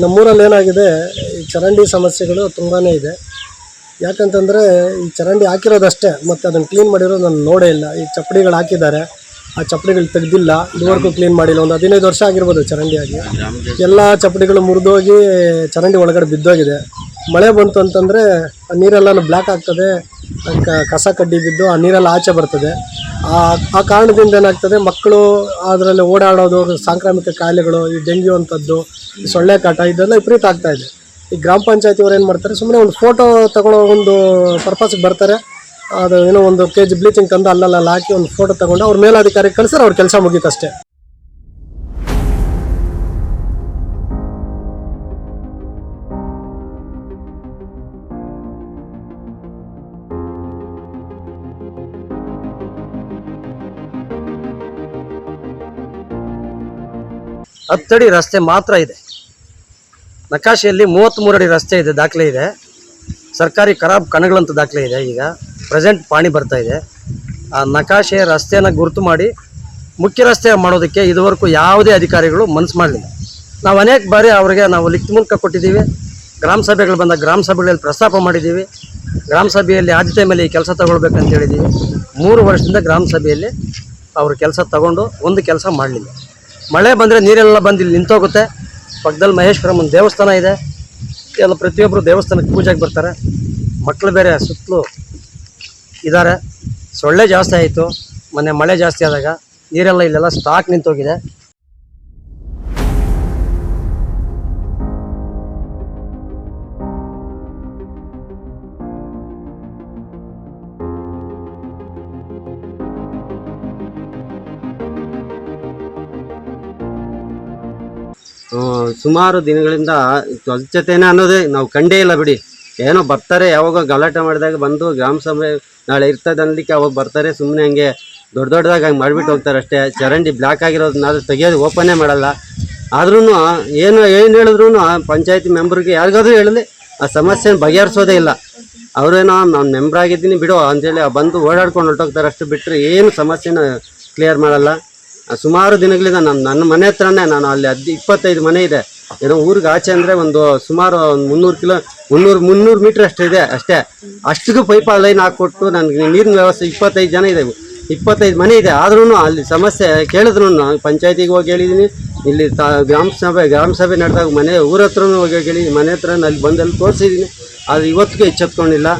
ನಮ್ಮೂರಲ್ಲಿ ಏನಾಗಿದೆ, ಈ ಚರಂಡಿ ಸಮಸ್ಯೆಗಳು ತುಂಬಾ ಇದೆ. ಯಾಕಂತಂದರೆ ಈ ಚರಂಡಿ ಹಾಕಿರೋದಷ್ಟೇ, ಮತ್ತು ಅದನ್ನು ಕ್ಲೀನ್ ಮಾಡಿರೋದು ನಾನು ನೋಡೇ ಇಲ್ಲ. ಈ ಚಪ್ಪಡಿಗಳು ಹಾಕಿದ್ದಾರೆ, ಆ ಚಪ್ಪಡಿಗಳು ತೆಗೆದಿಲ್ಲ, ಇದುವರೆಗೂ ಕ್ಲೀನ್ ಮಾಡಿಲ್ಲ. ಒಂದು 15 ವರ್ಷ ಆಗಿರ್ಬೋದು ಚರಂಡಿಯಾಗಿ. ಎಲ್ಲ ಚಪ್ಪಡಿಗಳು ಮುರಿದೋಗಿ ಚರಂಡಿ ಒಳಗಡೆ ಬಿದ್ದೋಗಿದೆ. ಮಳೆ ಬಂತು ಅಂತಂದರೆ ಆ ನೀರೆಲ್ಲ ಬ್ಲ್ಯಾಕ್ ಆಗ್ತದೆ, ಕಸ ಕಡ್ಡಿ ಬಿದ್ದು ಆ ನೀರೆಲ್ಲ ಆಚೆ ಬರ್ತದೆ. ಆ ಕಾರಣದಿಂದ ಏನಾಗ್ತದೆ, ಮಕ್ಕಳು ಅದರಲ್ಲಿ ಓಡಾಡೋದು, ಸಾಂಕ್ರಾಮಿಕ ಕಾಯಿಲೆಗಳು, ಈ ಡೆಂಗ್ಯೂ ಅಂಥದ್ದು, ಈ ಸೊಳ್ಳೆ ಕಾಟ, ಇದೆಲ್ಲ ವಿಪರೀತ ಆಗ್ತಾಯಿದೆ. ಈ ಗ್ರಾಮ ಪಂಚಾಯತಿಯವ್ರು ಏನು ಮಾಡ್ತಾರೆ, ಸುಮ್ಮನೆ ಒಂದು ಫೋಟೋ ತಗೊಳ್ಳೋ ಒಂದು ಪರ್ಪಸ್ಗೆ ಬರ್ತಾರೆ. ಅದು ಏನೋ 1 kg ಬ್ಲೀಚಿಂಗ್ ತಂದು ಅಲ್ಲೆಲ್ಲ ಹಾಕಿ ಒಂದು ಫೋಟೋ ತಗೊಂಡು ಅವ್ರ ಮೇಲಾಧಿಕಾರಿಗೆ ಕಳಿಸ್ತಾರೆ, ಅವ್ರ ಕೆಲಸ ಮುಗೀತಷ್ಟೇ. ಹತ್ತಡಿ ರಸ್ತೆ ಮಾತ್ರ ಇದೆ. ನಕಾಶೆಯಲ್ಲಿ 33 ಅಡಿ ರಸ್ತೆ ಇದೆ, ದಾಖಲೆ ಇದೆ. ಸರ್ಕಾರಿ ಖರಾಬ್ ಕಣಗಳಂತ ದಾಖಲೆ ಇದೆ. ಈಗ ಪ್ರೆಸೆಂಟ್ ಪಾಣಿ ಬರ್ತಾ ಇದೆ. ಆ ನಕಾಶೆ ರಸ್ತೆಯನ್ನು ಗುರುತು ಮಾಡಿ ಮುಖ್ಯ ರಸ್ತೆ ಮಾಡೋದಕ್ಕೆ ಇದುವರೆಗೂ ಯಾವುದೇ ಅಧಿಕಾರಿಗಳು ಮನಸ್ಸು ಮಾಡಲಿಲ್ಲ. ನಾವು ಅನೇಕ ಬಾರಿ ಅವರಿಗೆ ನಾವು ಲಿಖಿತ ಮೂಲಕ ಕೊಟ್ಟಿದ್ದೀವಿ. ಗ್ರಾಮ ಸಭೆಗಳು ಬಂದಾಗ ಗ್ರಾಮ ಸಭೆಗಳಲ್ಲಿ ಪ್ರಸ್ತಾಪ ಮಾಡಿದ್ದೀವಿ. ಗ್ರಾಮ ಸಭೆಯಲ್ಲಿ ಆದ್ಯತೆ ಮೇಲೆ ಈ ಕೆಲಸ ತಗೊಳ್ಬೇಕಂತ ಹೇಳಿದ್ದೀವಿ. 3 ವರ್ಷದಿಂದ ಗ್ರಾಮ ಸಭೆಯಲ್ಲಿ ಅವರು ಕೆಲಸ ತಗೊಂಡು ಒಂದು ಕೆಲಸ ಮಾಡಲಿಲ್ಲ. ಮಳೆ ಬಂದರೆ ನೀರೆಲ್ಲ ಬಂದು ಇಲ್ಲಿ ನಿಂತೋಗುತ್ತೆ. ಪಕ್ಕದಲ್ಲಿ ಮಹೇಶ್ವರಮ್ಮನ ದೇವಸ್ಥಾನ ಇದೆ. ಎಲ್ಲ ಪ್ರತಿಯೊಬ್ಬರು ದೇವಸ್ಥಾನಕ್ಕೆ ಪೂಜೆಗೆ ಬರ್ತಾರೆ. ಮಕ್ಕಳು ಬೇರೆ ಸುತ್ತಲೂ ಇದ್ದಾರೆ. ಸೊಳ್ಳೆ ಜಾಸ್ತಿ ಆಯಿತು. ಮೊನ್ನೆ ಮಳೆ ಜಾಸ್ತಿ ಆದಾಗ ನೀರೆಲ್ಲ ಇಲ್ಲೆಲ್ಲ ಸ್ಟಾಕ್ ನಿಂತೋಗಿದೆ. ಸುಮಾರು ದಿನಗಳಿಂದ ಸ್ವಚ್ಛತೆನೇ ಅನ್ನೋದೇ ನಾವು ಕಂಡೇ ಇಲ್ಲ ಬಿಡಿ. ಏನೋ ಬರ್ತಾರೆ, ಯಾವಾಗ ಗಲಾಟೆ ಮಾಡಿದಾಗ ಬಂದು ಗ್ರಾಮ ಸಭೆ ನಾಳೆ ಇರ್ತದೆ ಅನ್ಲಿಕ್ಕೆ ಅವಾಗ ಬರ್ತಾರೆ. ಸುಮ್ಮನೆ ಹಂಗೆ ದೊಡ್ಡದಾಗಿ ಹಂಗೆ ಮಾಡಿಬಿಟ್ಟು ಹೋಗ್ತಾರೆ ಅಷ್ಟೇ. ಚರಂಡಿ ಬ್ಲ್ಯಾಕ್ ಆಗಿರೋದನ್ನ ತೆಗಿಯೋದು ಓಪನ್ನೇ ಮಾಡಲ್ಲ. ಆದ್ರೂ ಏನು ಹೇಳಿದ್ರು ಪಂಚಾಯತಿ ಮೆಂಬರ್ಗೆ ಯಾರಿಗಾದ್ರೂ ಹೇಳಲಿ ಆ ಸಮಸ್ಯೆನ ಬಗೆಹರಿಸೋದೇ ಇಲ್ಲ. ಅವರೇನೋ ನಾನು ಮೆಂಬರ್ ಆಗಿದ್ದೀನಿ ಬಿಡು ಅಂತೇಳಿ ಬಂದು ಓಡಾಡ್ಕೊಂಡು ಹೊರಟೋಗ್ತಾರೆ ಅಷ್ಟು ಬಿಟ್ಟರೆ ಏನು ಸಮಸ್ಯೆನ ಕ್ಲಿಯರ್ ಮಾಡಲ್ಲ. ಸುಮಾರು ದಿನಗಳಿಂದ ನನ್ನ ಮನೆ ಹತ್ರನೇ, ನಾನು ಅಲ್ಲಿ 25 ಮನೆ ಇದೆ. ಏನೋ ಊರಿಗೆ ಆಚೆ ಅಂದರೆ ಒಂದು ಸುಮಾರು 300 ಮೀಟ್ರ್ ಅಷ್ಟು ಇದೆ ಅಷ್ಟೇ. ಅಷ್ಟಿಗೂ ಪೈಪ್ ಲೈನ್ ಹಾಕ್ಕೊಟ್ಟು ನನಗೆ ನೀರಿನ ವ್ಯವಸ್ಥೆ 25 ಜನ ಇದೆ, 25 ಮನೆ ಇದೆ. ಆದ್ರೂ ಅಲ್ಲಿ ಸಮಸ್ಯೆ ಕೇಳಿದ್ರು ಪಂಚಾಯತಿಗೆ ಹೋಗಿ ಹೇಳಿದ್ದೀನಿ. ಇಲ್ಲಿ ಗ್ರಾಮ ಸಭೆ ನಡೆದಾಗ ಊರ ಹತ್ರನೂ ಹೋಗಿ ಹೇಳಿ, ಮನೆ ಹತ್ರ ಅಲ್ಲಿ ಬಂದಲ್ಲಿ ತೋರಿಸಿದ್ದೀನಿ. ಆದರೆ ಇವತ್ತಿಗೂ ಎಚ್ಚೆತ್ಕೊಂಡಿಲ್ಲ.